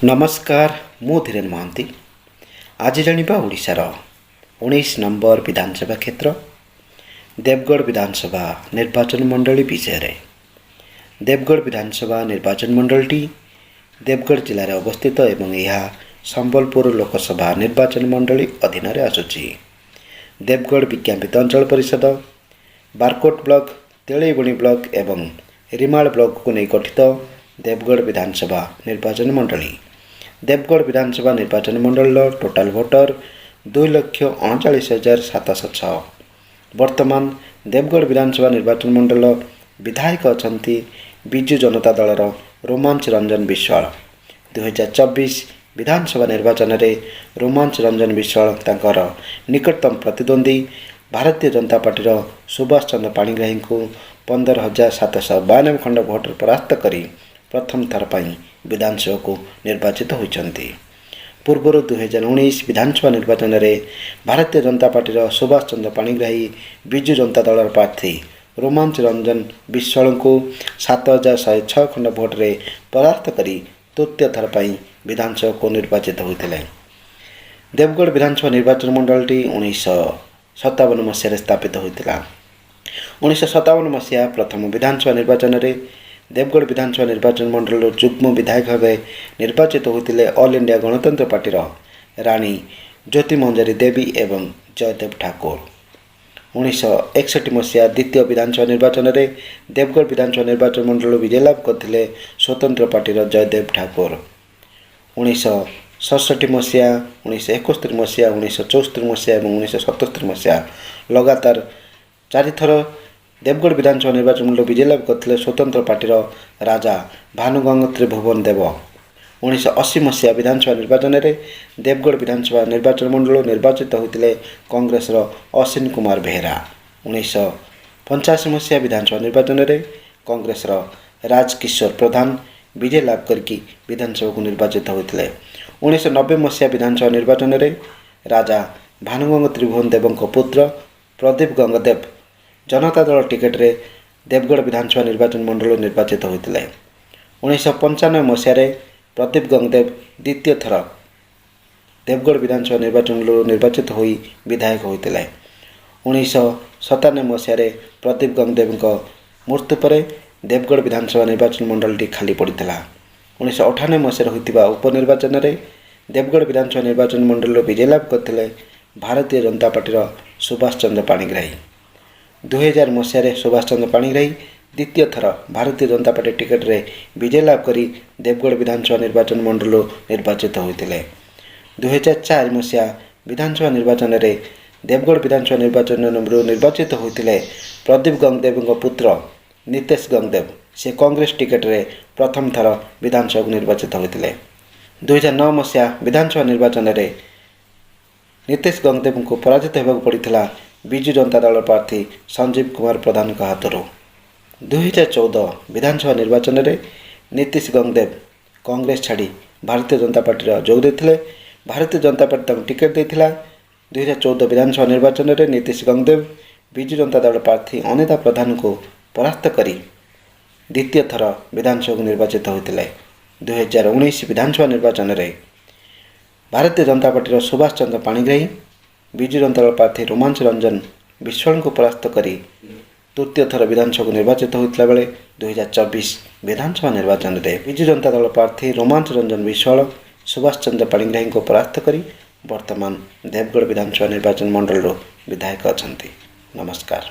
नमस्कार मु धीरेन महांती। आज जानिबा ओडिशार 19 नंबर विधानसभा क्षेत्र देवगढ़ विधानसभा निर्वाचन मंडली विषय। देवगढ़ विधानसभा निर्वाचन मंडलटी देवगढ़ जिले में अवस्थित एवं यह संबलपुर लोकसभा निर्वाचन मंडली अधीन आसुची। देवगढ़ विज्ञापित अंचल परिषद बारकोट ब्लॉक तेलैबुणी ब्लॉक एवं रिमाल ब्लॉक को नहीं गठित देवगढ़ विधानसभा निर्वाचन मंडली। देवगढ़ विधानसभा निर्वाचन मंडल टोटाल भोटर 2,39,706। वर्तमान देवगढ़ विधानसभा निर्वाचन मंडल विधायक अछंती विजु जनता दलर रोमांच रंजन विश्वाल। 2024 विधानसभा निर्वाचन में रोमांच रंजन विश्वाल तांकर निकटतम प्रतिद्वंदी भारतीय जनता पार्टी सुभाष चंद्र पाणिग्राही को 15,792 खंड भोटर परास्त करी प्रथम थर पर विधानसभा को निर्वाचित होती। पूर्वर 2019 विधानसभा निर्वाचन में भारतीय जनता पार्टी सुभाष चंद्र पाणिग्राही विजु जनता दल प्रार्थी रोमांच रंजन विश्वाल को 7,106 खंड भोट्रे परास्त करी तृतीय थर पर विधानसभा को निर्वाचित होते। देवगढ़ विधानसभा निर्वाचन मंडलटी 1957 मसीह स्थापित होता। 1957 मसीहा प्रथम विधानसभा निर्वाचन में देवगढ़ विधानसभा निर्वाचन मंडल जुग्म विधायक भाव निर्वाचित होते ऑल इंडिया गणतंत्र पार्टीर राणी ज्योति मंजरी देवी एवं जयदेव ठाकुर। 1961 मसीहा द्वितीय विधानसभा निर्वाचन में देवगढ़ विधानसभा निर्वाचन मंडल विजय लाभ करते स्वतंत्र पार्टीर जयदेव ठाकुर। 1967 मसीहा 1971 मसीहा 1974 मसीहा और 1977 मसीहा लगातार 4 थर देवगढ़ विधानसभा निर्वाचन मंडल विजय लाभ करते स्वतंत्र पार्टीर राजा भानुगंग त्रिभुवन देव। 1980 मसीहा विधानसभा निर्वाचन में देवगढ़ विधानसभा निर्वाचन मंडल निर्वाचित होते कांग्रेस अश्विन कुमार बेहेरा। 1985 मसीहा विधानसभा निर्वाचन में कांग्रेस राजकिशोर प्रधान विजय लाभ करके विधानसभा को निर्वाचित होते। 1990 मसीहा विधानसभा निर्वाचन में राजा भानुगंग त्रिभुवन देव पुत्र प्रदीप गंगदेव जनता दल टिकेट रे देवगढ़ विधानसभा निर्वाचन मंडल निर्वाचित होते। 1995 मसीह प्रदीप गंगदेव द्वितीय थर देवगढ़ विधानसभा निर्वाचन मंडल निर्वाचित हो विधायक होते। 1997 मसीह प्रदीप गंगदेव मृत्यु पर देवगढ़ विधानसभा निर्वाचन मंडलटी खाली पड़ा। 1998 मसीह होता उपनिर्वाचन में देवगढ़ विधानसभा निर्वाचन मंडल विजय लाभ करते भारतीय जनता पार्टीर सुभाष चंद्र पाणिग्राही। 2000 मसीह सुभाष चंद्र पाणिग्राही द्वितीय थर भारतीय जनता पार्टी टिकेट रे विजय लाभ करी देवगढ़ विधानसभा निर्वाचन मंडल निर्वाचित होते। 2004 मसीहा विधानसभा निर्वाचन में देवगढ़ विधानसभा निर्वाचन निर्वाचित होते प्रदीप गंगदेव पुत्र नितेश गंगदेव से कांग्रेस टिकेट रे प्रथम थर विधानसभा को निर्वाचित होते। 2009 मसीहा विधानसभा निर्वाचन में नितेश गंगदेव को पराजित होगा पड़ा विजु जनता दल प्रार्थी संजीव कुमार प्रधान हाथों। 2014 विधानसभा निर्वाचन में नीतीश गंगदेव कांग्रेस छाड़ी भारतीय जनता पार्टी जोग देते। भारतीय जनता पार्टी टिकेट देता। 2014 विधानसभा निर्वाचन में नीतीश गंगदेव विजु जनता दल प्रार्थी अनिता प्रधान को परास्त करी द्वितीय थर विधानसभा को निर्वाचित होते। 2019 विधानसभा निर्वाचन में भारतीय जनता पार्टी सुभाष चंद्र पाणिग्राही विजु जनता दल प्रार्थी रोमांच रंजन विश्वाल को परास्त करी तृतीय थर विधानसभा को निर्वाचित होता बेले 2024 विधानसभा निर्वाचन में विजु जनता दल प्रार्थी रोमांच रंजन विश्वाल सुभाष चंद्र पाणिग्राही को परास्त करी वर्तमान देवगढ़ विधानसभा निर्वाचन मंडल विधायक अछंती। नमस्कार।